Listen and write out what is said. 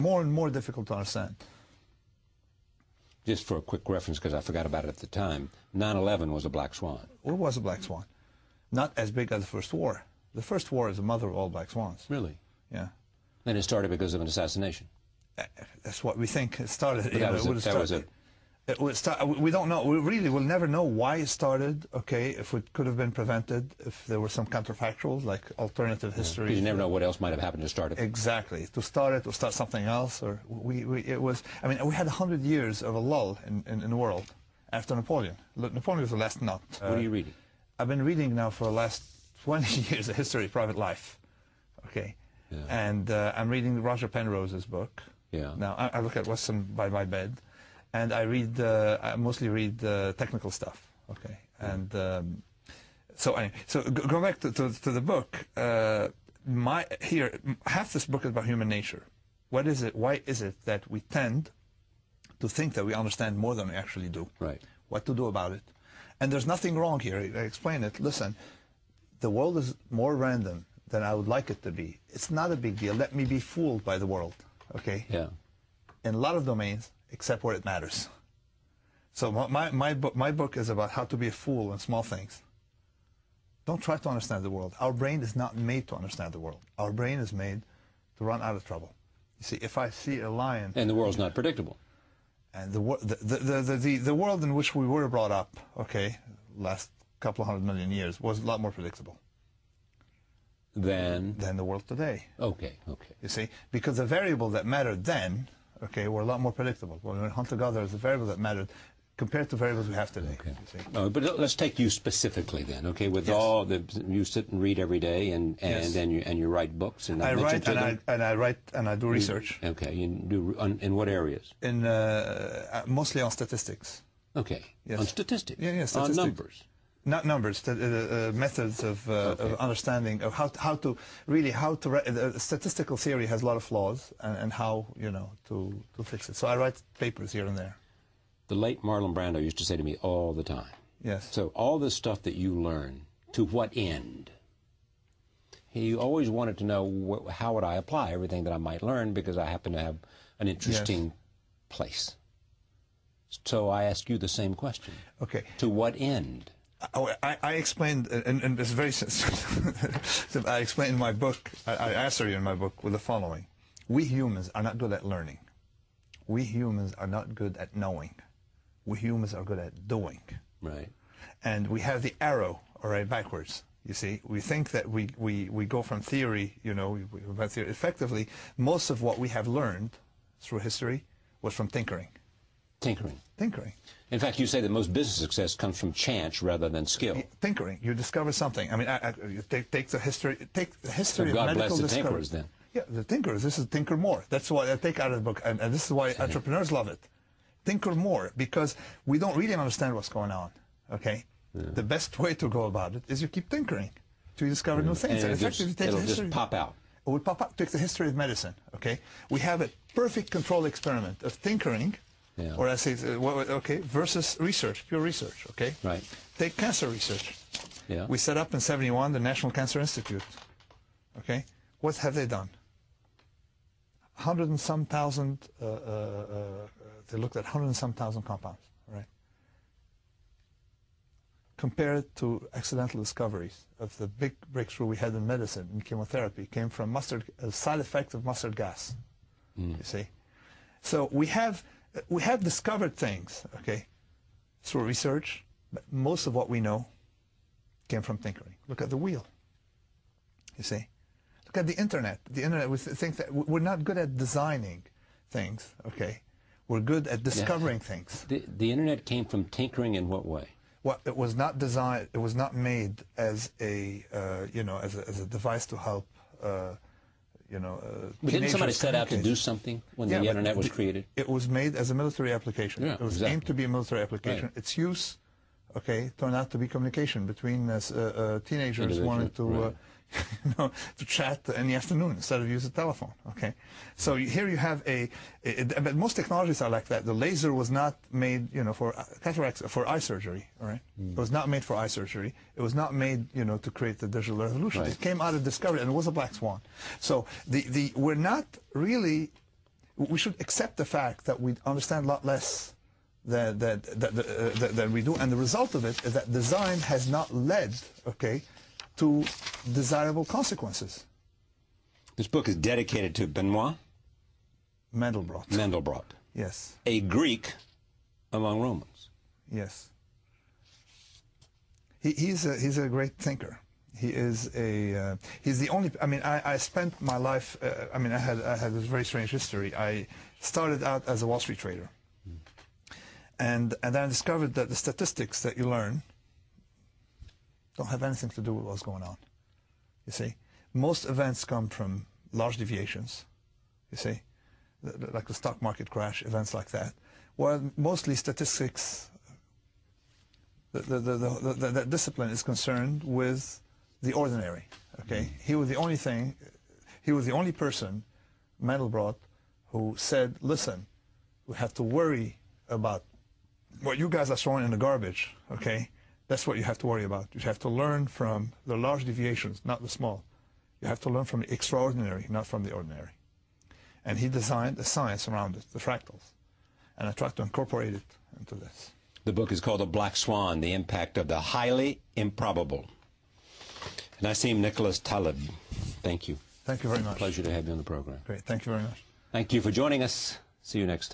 more and more difficult to understand. Just for a quick reference, because I forgot about it at the time, 9/11 was a black swan. It was a black swan. Not as big as the first war. The first war is the mother of all black swans. Really? Yeah. And it started because of an assassination. That's what we think it started. But that was it. We don't know. We really will never know why it started, okay, if it could have been prevented, if there were some counterfactuals, like alternative history. Because you never know what else might have happened to start it. Exactly. To start it, to start something else, or it was, I mean, we had 100 years of a lull in the world after Napoleon. Napoleon was the last nut. What are you reading? I've been reading now for the last 20 years, A History of Private Life, okay? Yeah. And I'm reading Roger Penrose's book. Yeah. Now, I look at what's by my bed. And I read, I mostly read technical stuff, okay? And so anyway, so going back to the book, half this book is about human nature. What is it? Why is it that we tend to think that we understand more than we actually do? Right. What to do about it? And there's nothing wrong here. I explain it. Listen, the world is more random than I would like it to be. It's not a big deal. Let me be fooled by the world, okay? Yeah. In a lot of domains, except where it matters. So my book is about how to be a fool in small things. Don't try to understand the world. Our brain is not made to understand the world. Our brain is made to run out of trouble. You see, if I see a lion... And the world's not predictable. And the world in which we were brought up, okay, last couple of 100 million years, was a lot more predictable. Than the world today. Okay, okay. You see, because the variable that mattered then, okay, were a lot more predictable. When we were hunter-gatherers, the variable that mattered compared to variables we have today. Okay. You see. But let's take you specifically then, okay? With all the, you sit and read every day, and you write books. And I write and I do research. Okay, you do in what areas? In mostly on statistics. Okay, on statistics. Yeah, statistics. On numbers. Not numbers, methods of understanding of how to statistical theory has a lot of flaws, and how, you know, to fix it. So I write papers here and there. The late Marlon Brando used to say to me all the time. Yes. So all this stuff that you learn, to what end? He always wanted to know how would I apply everything that I might learn, because I happen to have an interesting place. So I ask you the same question. Okay. To what end? I explained, and it's very simple. I explained in my book, I answer you in my book with the following. We humans are not good at learning. We humans are not good at knowing. We humans are good at doing. Right. And we have the arrow, all right, backwards. You see, we think that we go from theory, you know, effectively, most of what we have learned through history was from tinkering. Tinkering. Tinkering. In fact, you say that most business success comes from chance rather than skill. Tinkering. You discover something. I mean, you take the history of medical God bless the tinkerers, then. Yeah, the tinkerers. This is tinker more. That's what I take out of the book, and this is why entrepreneurs love it. Tinker more, because we don't really understand what's going on. Okay. Yeah. The best way to go about it is you keep tinkering to discover new things. And it'll just pop out. It will pop out. Take the history of medicine. Okay. We have a perfect control experiment of tinkering. Yeah. Or I say, okay, versus research, pure research, okay? Right. Take cancer research. Yeah. We set up in '71 the National Cancer Institute, okay? What have they done? 100 and some thousand, they looked at 100 and some thousand compounds, right? Compared to accidental discoveries of the big breakthrough we had in medicine, in chemotherapy, came from a side effect of mustard gas, you see? So we have discovered things, okay, through research, but most of what we know came from tinkering. Look at the wheel, you see. Look at the internet. The internet, we think that we're not good at designing things, okay. We're good at discovering things. The internet came from tinkering in what way? Well, it was not designed, it was not made as a, you know, as a device to help, you know, but didn't somebody set out to do something when the internet was created? It was made as a military application. Yeah, it was aimed to be a military application. Right. Its use, okay, turned out to be communication between teenagers wanting to, you know, to chat in the afternoon instead of use a telephone. Okay, so here you have but most technologies are like that. The laser was not made, you know, for cataracts, for eye surgery. All right, it was not made for eye surgery. It was not made, you know, to create the digital revolution. Right. It came out of discovery, and it was a black swan. So we're not really. we should accept the fact that we understand a lot less than we do, and the result of it is that design has not led, okay, to desirable consequences. This book is dedicated to Benoit Mandelbrot. Mandelbrot. Yes. A Greek among Romans. Yes. He's a great thinker. He's the only. I mean, I spent my life. I mean, I had this very strange history. I started out as a Wall Street trader, and then I discovered that the statistics that you learn don't have anything to do with what's going on. You see, most events come from large deviations. You see, like the stock market crash, events like that. Well, mostly statistics. That discipline is concerned with the ordinary. Okay, he was the only person, Mandelbrot, who said, "Listen, we have to worry about what you guys are throwing in the garbage." Okay, that's what you have to worry about. You have to learn from the large deviations, not the small. You have to learn from the extraordinary, not from the ordinary. And he designed a science around it, the fractals, and I tried to incorporate it into this. The book is called The Black Swan, The Impact of the Highly Improbable. Nassim Nicholas Taleb, thank you. Thank you very much. Pleasure to have you on the program. Great. Thank you very much. Thank you for joining us. See you next time.